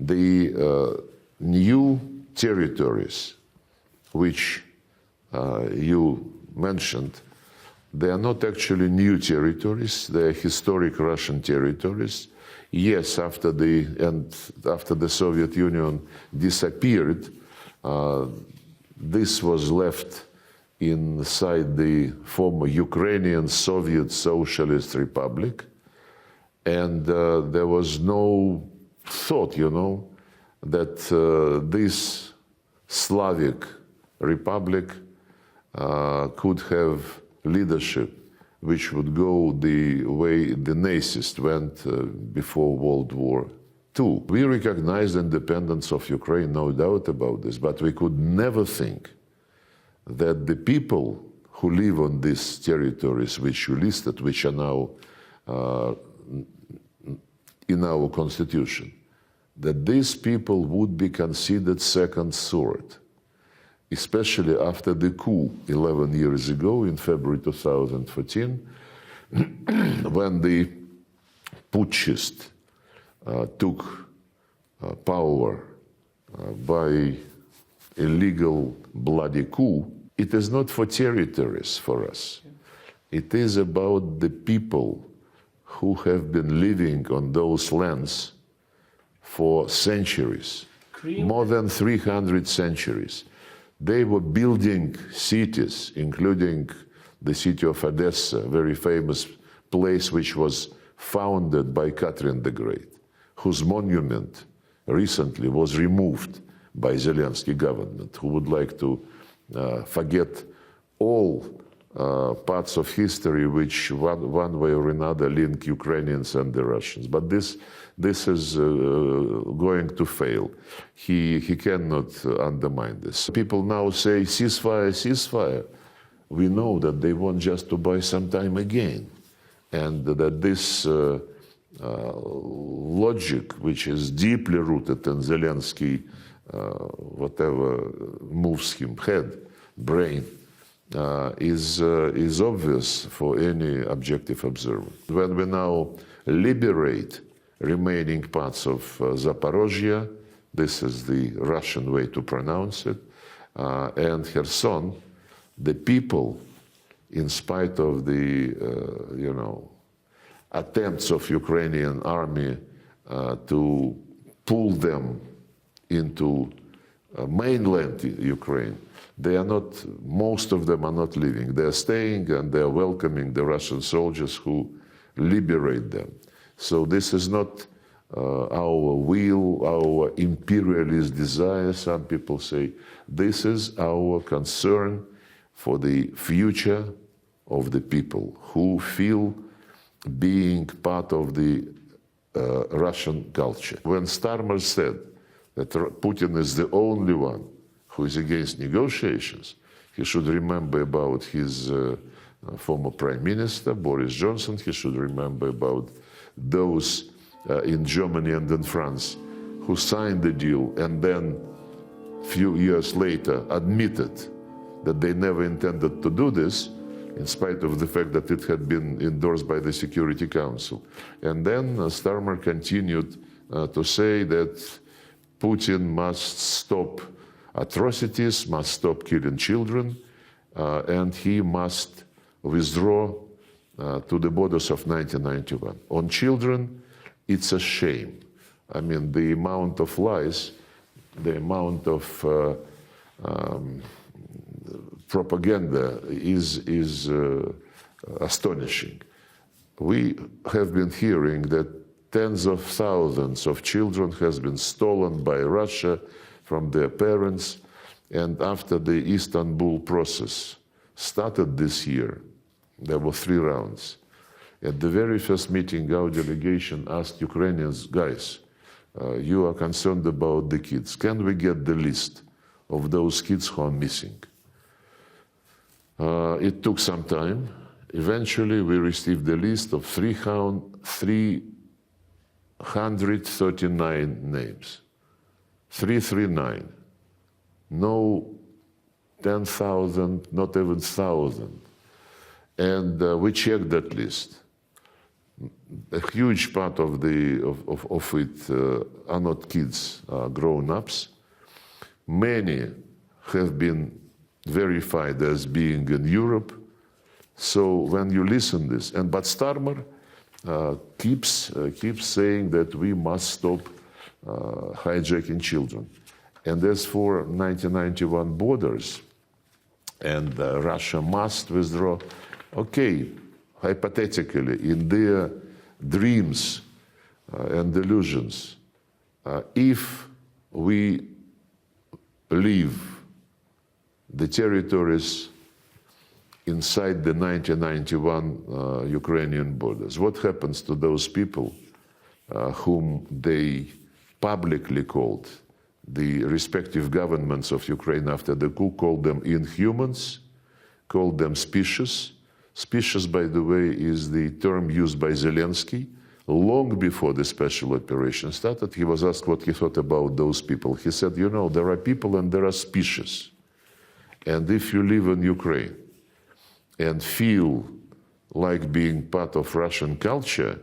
The new territories which you mentioned, they are not actually new territories, they are historic Russian territories. Yes, after the Soviet Union disappeared, this was left inside the former Ukrainian Soviet Socialist Republic, and there was no thought, that this Slavic republic could have leadership which would go the way the Nazis went before World War II. We recognize the independence of Ukraine, no doubt about this, but we could never think that the people who live on these territories which you listed, which are now in our constitution, that these people would be considered second sort, especially after the coup 11 years ago in February 2014, when the putschists took power by illegal bloody coup. It is not for territories for us. It is about the people who have been living on those lands for centuries, more than 300 centuries. They were building cities, including the city of Odessa, a very famous place which was founded by Catherine the Great, whose monument recently was removed by Zelensky government, who would like to forget all parts of history which one way or another link Ukrainians and the Russians. But this is going to fail. He cannot undermine this. People now say ceasefire, ceasefire. We know that they want just to buy some time again, and that this logic, which is deeply rooted in Zelensky, whatever moves him, head, brain, is obvious for any objective observer. When we now liberate remaining parts of Zaporozhye, this is the Russian way to pronounce it, and Kherson, the people, in spite of the attempts of Ukrainian army to pull them into mainland Ukraine, they are not, most of them are not leaving. They are staying and they are welcoming the Russian soldiers who liberate them. So this is not our will, our imperialist desire, some people say. This is our concern for the future of the people who feel being part of the Russian culture. When Starmer said that Putin is the only one who is against negotiations, he should remember about his former prime minister, Boris Johnson. He should remember about those in Germany and in France who signed the deal and then a few years later admitted that they never intended to do this, in spite of the fact that it had been endorsed by the Security Council. And then Starmer continued to say that Putin must stop atrocities, must stop killing children, and he must withdraw to the borders of 1991. On children, it's a shame. I mean, the amount of lies, the amount of propaganda is astonishing. We have been hearing that tens of thousands of children has been stolen by Russia from their parents, and after the Istanbul process started this year, there were 3 rounds. At the very first meeting, our delegation asked Ukrainians, guys, you are concerned about the kids. Can we get the list of those kids who are missing? It took some time. Eventually, we received the list of 339 names. 339. No 10,000, not even 1,000. And we checked that list. a huge part of it are not kids, are grown-ups. Many have been verified as being in Europe. So when you listen this, but Starmer keeps saying that we must stop hijacking children. And as for 1991 borders, and Russia must withdraw, okay, hypothetically, in their dreams and delusions, if we leave the territories inside the 1991 Ukrainian borders, what happens to those people whom they publicly called, the respective governments of Ukraine after the coup called them inhumans, called them specious. Specious, by the way, is the term used by Zelensky long before the special operation started. He was asked what he thought about those people. He said, you know, there are people and there are species. And if you live in Ukraine and feel like being part of Russian culture,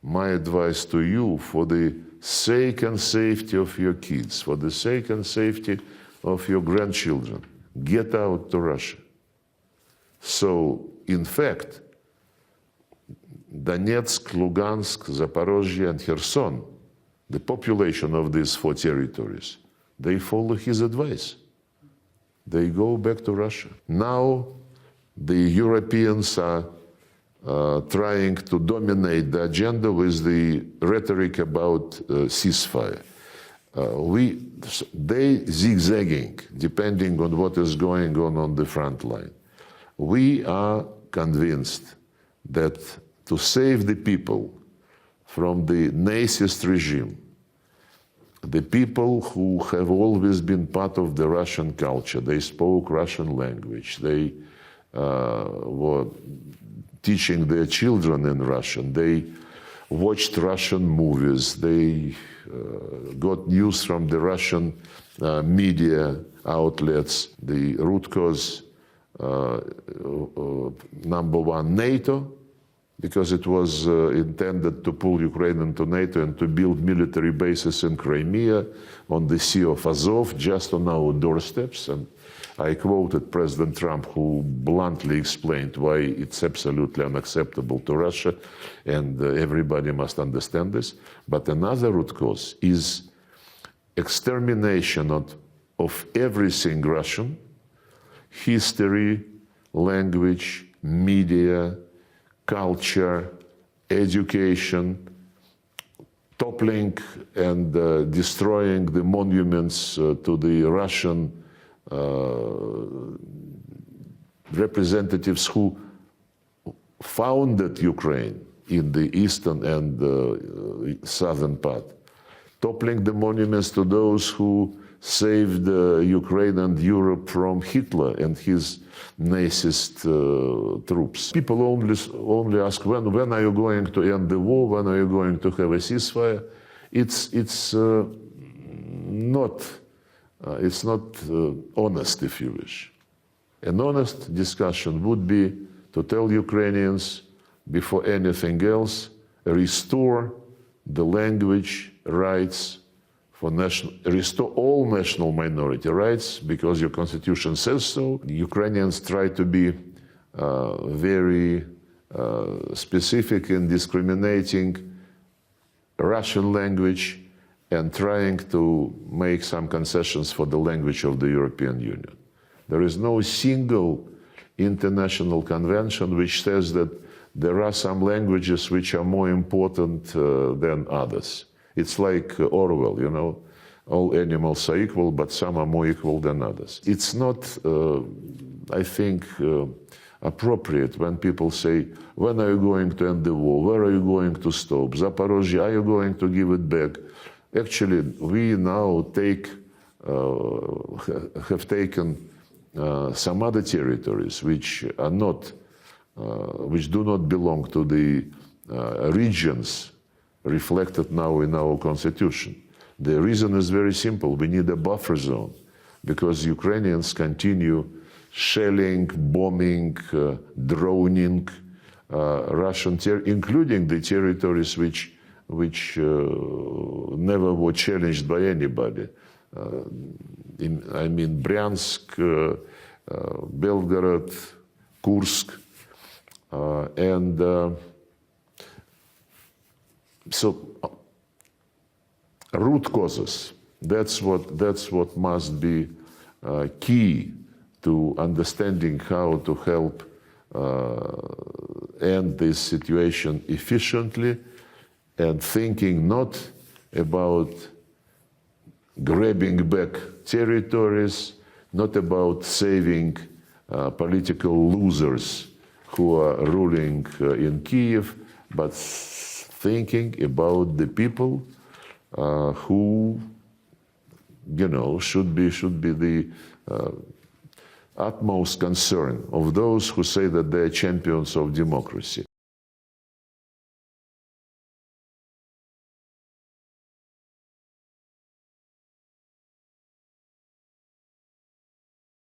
my advice to you, for the sake and safety of your kids, for the sake and safety of your grandchildren, get out to Russia. So, in fact, Donetsk, Lugansk, Zaporozhye, and Kherson, the population of these four territories, they follow his advice. They go back to Russia. Now, the Europeans are trying to dominate the agenda with the rhetoric about ceasefire. They zigzagging, depending on what is going on the front line. We are convinced that to save the people from the Nazist regime, the people who have always been part of the Russian culture, they spoke Russian language, they were teaching their children in Russian, they watched Russian movies, they got news from the Russian media outlets. The root cause, number one, NATO, because it was intended to pull Ukraine into NATO and to build military bases in Crimea, on the Sea of Azov, just on our doorsteps. And I quoted President Trump, who bluntly explained why it's absolutely unacceptable to Russia, and everybody must understand this. But another root cause is extermination of everything Russian: history, language, media, culture, education, toppling and destroying the monuments to the Russian representatives who founded Ukraine in the eastern and southern part, toppling the monuments to those who saved Ukraine and Europe from Hitler and his Nazist troops. People only ask, when are you going to end the war? When are you going to have a ceasefire? It's not honest, if you wish. An honest discussion would be to tell Ukrainians, before anything else, restore the language rights, restore all national minority rights, because your constitution says so. Ukrainians try to be very specific in discriminating Russian language and trying to make some concessions for the language of the European Union. There is no single international convention which says that there are some languages which are more important than others. It's like Orwell, you know, all animals are equal, but some are more equal than others. It's not, I think, appropriate when people say, when are you going to end the war? Where are you going to stop? Zaporozhye, are you going to give it back? Actually, we now have taken some other territories which are not, which do not belong to the regions reflected now in our constitution. The reason is very simple. We need a buffer zone because Ukrainians continue shelling, bombing, droning Russian including the territories which never were challenged by anybody. I mean Bryansk, Belgorod, Kursk, and so root causes. That's what must be key to understanding how to help end this situation efficiently, and thinking not about grabbing back territories, not about saving political losers who are ruling in Kyiv, but thinking about the people who, you know, should be the utmost concern of those who say that they are champions of democracy.